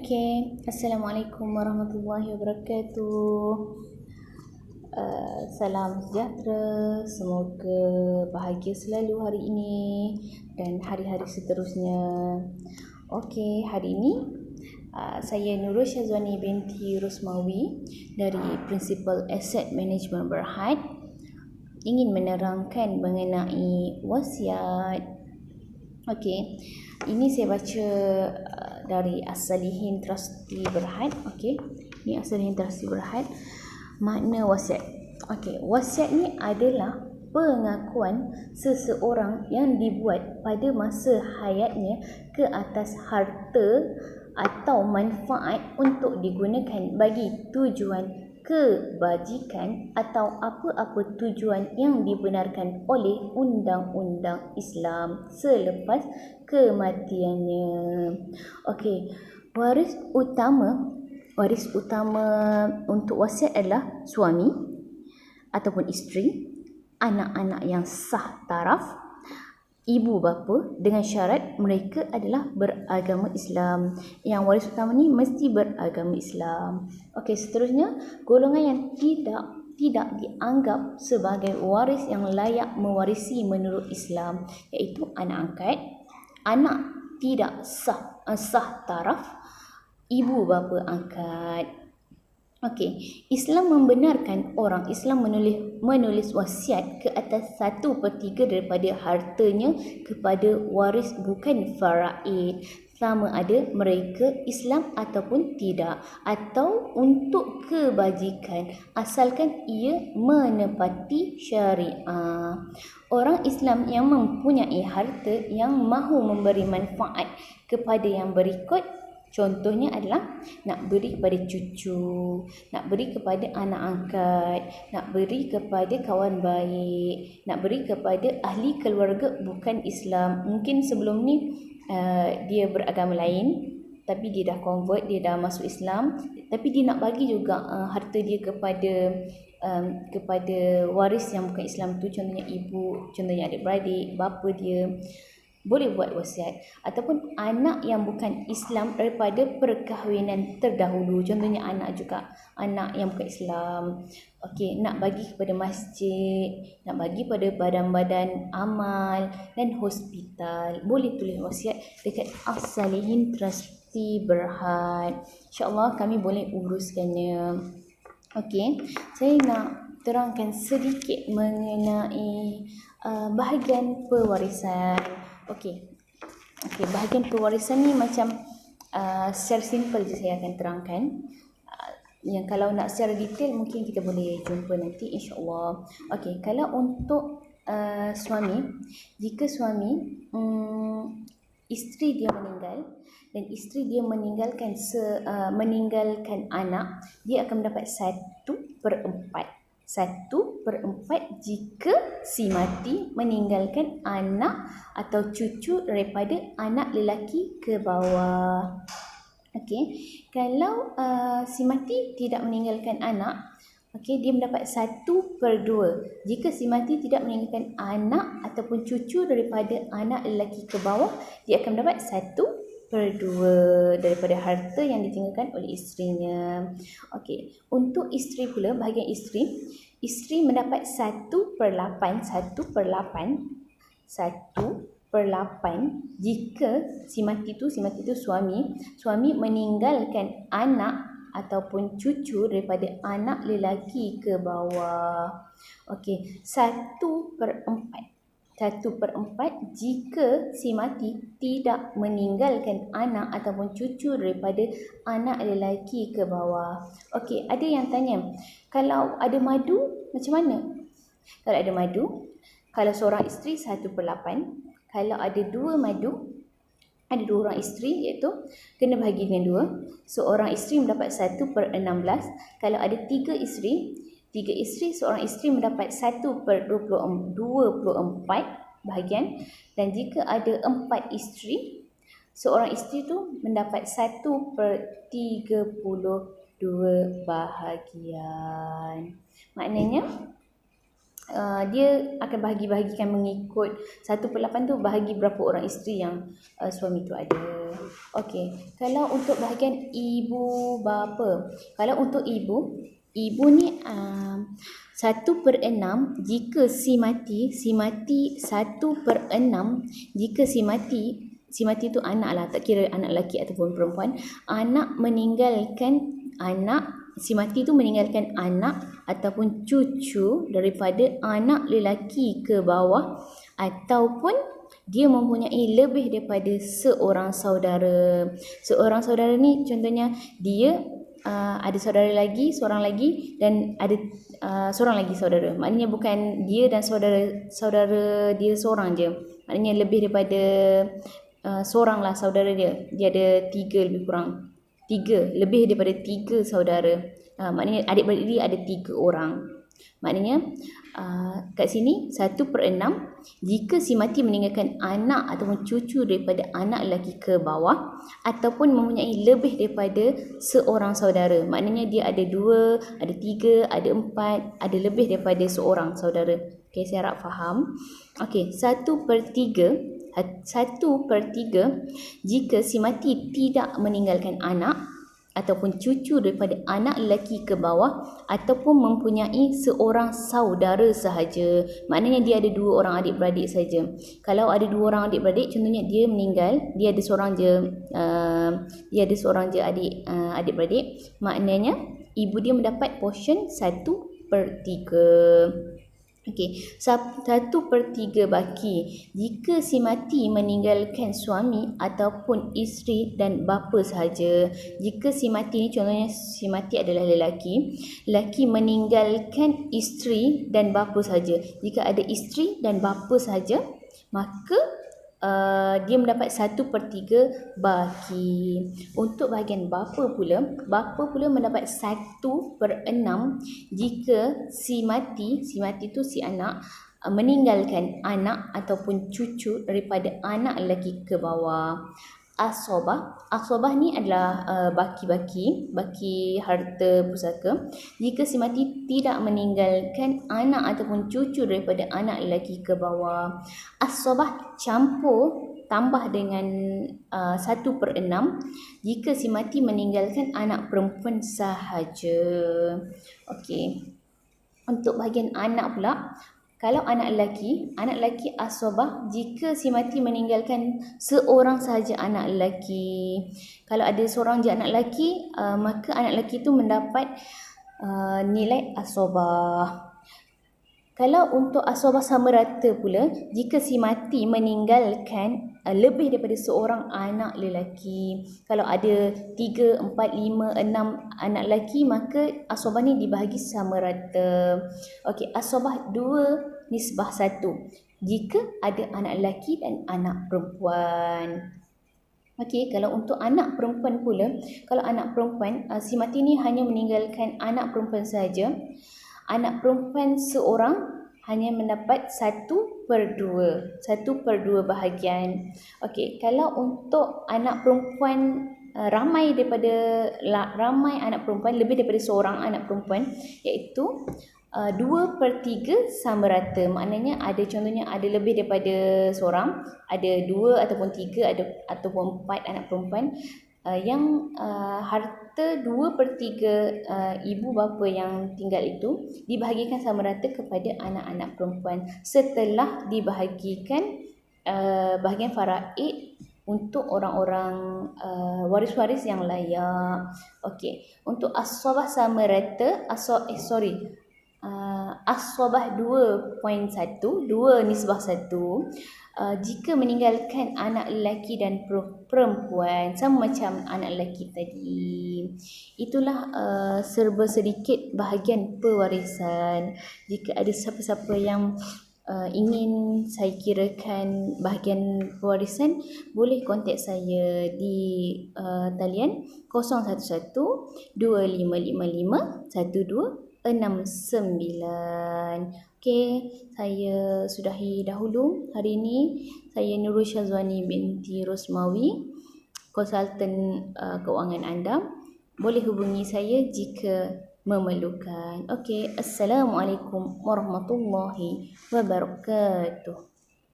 Okay, Assalamualaikum warahmatullahi wabarakatuh. Salam sejahtera, semoga bahagia selalu hari ini dan hari-hari seterusnya. Okay, hari ini saya Nurul Syazwani binti Rosmawi dari Principal Asset Management Berhad ingin menerangkan mengenai wasiat. Okey, ini saya baca dari As-Salihin Trustee Berhad. Okey, ini As-Salihin Trustee Berhad. Makna wasiat. Okey, wasiat ni adalah pengakuan seseorang yang dibuat pada masa hayatnya ke atas harta atau manfaat untuk digunakan bagi tujuan kebajikan atau apa-apa tujuan yang dibenarkan oleh undang-undang Islam selepas kematiannya. Okey, waris utama untuk wasiat adalah suami ataupun isteri, anak-anak yang sah taraf, ibu bapa dengan syarat mereka adalah beragama Islam. Yang waris utama ni mesti beragama Islam. Okey, seterusnya golongan yang tidak dianggap sebagai waris yang layak mewarisi menurut Islam, iaitu anak angkat, anak tidak sah taraf, ibu bapa angkat. Okey, Islam membenarkan orang Islam menulis wasiat ke atas 1/3 daripada hartanya kepada waris bukan faraid, sama ada mereka Islam ataupun tidak, atau untuk kebajikan asalkan ia menepati syariah. Orang Islam yang mempunyai harta yang mahu memberi manfaat kepada yang berikut, contohnya adalah nak beri kepada cucu, nak beri kepada anak angkat, nak beri kepada kawan baik, nak beri kepada ahli keluarga bukan Islam. Mungkin sebelum ni dia beragama lain, tapi dia dah convert, dia dah masuk Islam, tapi dia nak bagi juga harta dia kepada waris yang bukan Islam tu, contohnya ibu, contohnya adik-beradik, bapa dia. Boleh buat wasiat. Ataupun anak yang bukan Islam daripada perkahwinan terdahulu, contohnya anak yang bukan Islam. Okey, nak bagi kepada masjid, nak bagi pada badan-badan amal dan hospital, boleh tulis wasiat dekat As-Salihin Trustee Berhad. InsyaAllah kami boleh uruskannya. Okey, saya nak terangkan sedikit mengenai bahagian pewarisan. Okey, bahagian pewarisan ni macam secara simple je saya akan terangkan. Yang kalau nak secara detail mungkin kita boleh jumpa nanti insya-Allah. Okey, kalau untuk suami, jika suami isteri dia meninggal dan isteri dia meninggalkan anak, dia akan mendapat 1/4. 1/4 jika si mati meninggalkan anak atau cucu daripada anak lelaki ke bawah. Okey, kalau si mati tidak meninggalkan anak, okey, dia mendapat 1/2. Jika si mati tidak meninggalkan anak ataupun cucu daripada anak lelaki ke bawah, dia akan mendapat 1/2 daripada harta yang ditinggalkan oleh isterinya. Okey, untuk isteri pula, bahagian isteri mendapat 1/8 jika si mati tu suami meninggalkan anak ataupun cucu daripada anak lelaki ke bawah. Okey, 1/4 jika si mati tidak meninggalkan anak ataupun cucu daripada anak lelaki ke bawah. Okey, ada yang tanya, kalau ada madu macam mana? Kalau ada madu, kalau seorang isteri 1/8, kalau ada dua madu, ada dua orang isteri, iaitu kena bahagi dengan 2. Seorang isteri mendapat 1/16. Kalau ada tiga isteri, seorang isteri mendapat 1/24 bahagian. Dan jika ada 4 isteri, seorang isteri tu mendapat 1/32 bahagian. Maknanya dia akan bahagi-bahagikan mengikut 1/8 tu bahagi berapa orang isteri yang suami tu ada. Okey, kalau untuk bahagian ibu bapa, kalau untuk ibu ni 1/6 jika si mati 1/6 jika si mati tu anak lah, tak kira anak lelaki ataupun perempuan, si mati tu meninggalkan anak ataupun cucu daripada anak lelaki ke bawah, ataupun dia mempunyai lebih daripada seorang saudara. Seorang saudara ni contohnya dia ada seorang lagi dan ada seorang lagi saudara. Maknanya bukan dia dan saudara dia seorang je. Maknanya lebih daripada seorang lah saudara dia. Dia ada 3 lebih kurang. 3, lebih daripada 3 saudara. Maknanya adik-beradik dia ada 3 orang. Maknanya kat sini 1/6 jika si mati meninggalkan anak ataupun cucu daripada anak lelaki ke bawah, ataupun mempunyai lebih daripada seorang saudara. Maknanya dia ada 2, ada 3, ada 4, ada lebih daripada seorang saudara. Okay, saya harap faham. Okay, 1/3 jika si mati tidak meninggalkan anak ataupun cucu daripada anak lelaki ke bawah, ataupun mempunyai seorang saudara sahaja. Maknanya dia ada 2 orang adik-beradik saja. Kalau ada 2 orang adik-beradik, contohnya dia meninggal, dia ada seorang je adik-beradik, maknanya ibu dia mendapat portion 1/3. Okey, 1/3 baki jika si mati meninggalkan suami ataupun isteri dan bapa sahaja. Jika si mati ni, contohnya si mati adalah lelaki meninggalkan isteri dan bapa sahaja. Jika ada isteri dan bapa sahaja, maka dia mendapat 1/3 baki. Untuk bahagian bapa pula mendapat 1/6 jika si mati tu si anak meninggalkan anak ataupun cucu daripada anak lelaki ke bawah. Asobah ni adalah baki harta pusaka. Jika si mati tidak meninggalkan anak ataupun cucu daripada anak lelaki ke bawah. Asobah tambah dengan 1/6 jika si mati meninggalkan anak perempuan sahaja. Okey. Untuk bahagian anak pula, kalau anak lelaki asobah jika si mati meninggalkan seorang sahaja anak lelaki. Kalau ada seorang je anak lelaki, maka anak lelaki itu mendapat nilai asobah. Kalau untuk asobah sama rata pula, jika si mati meninggalkan lebih daripada seorang anak lelaki. Kalau ada 3, 4, 5, 6 anak lelaki, maka asobah ni dibahagi sama rata. Okey, asobah 2/1 jika ada anak lelaki dan anak perempuan. Okey, kalau untuk anak perempuan pula, kalau anak perempuan, si mati ni hanya meninggalkan anak perempuan saja. Anak perempuan seorang hanya mendapat 1/2 bahagian. Okey, kalau untuk anak perempuan ramai anak perempuan, lebih daripada seorang anak perempuan, iaitu 2/3 sama rata. Maknanya contohnya ada lebih daripada seorang, ada 2 ataupun 3 ataupun 4 anak perempuan, yang harta 2/3 ibu bapa yang tinggal itu dibahagikan sama rata kepada anak-anak perempuan setelah dibahagikan bahagian faraid untuk orang-orang waris-waris yang layak. Okey, untuk asobah sama rata, asobah 2/1 jika meninggalkan anak lelaki dan perempuan, sama macam anak lelaki tadi. Itulah serba sedikit bahagian pewarisan. Jika ada siapa-siapa yang ingin saya kirakan bahagian pewarisan, boleh kontak saya di talian 011 2555 1269. Okey, saya sudahi dahulu hari ini. Saya Nurul Syazwani binti Rosmawi, konsultan keuangan anda. Boleh hubungi saya jika memerlukan. Okey, Assalamualaikum warahmatullahi wabarakatuh.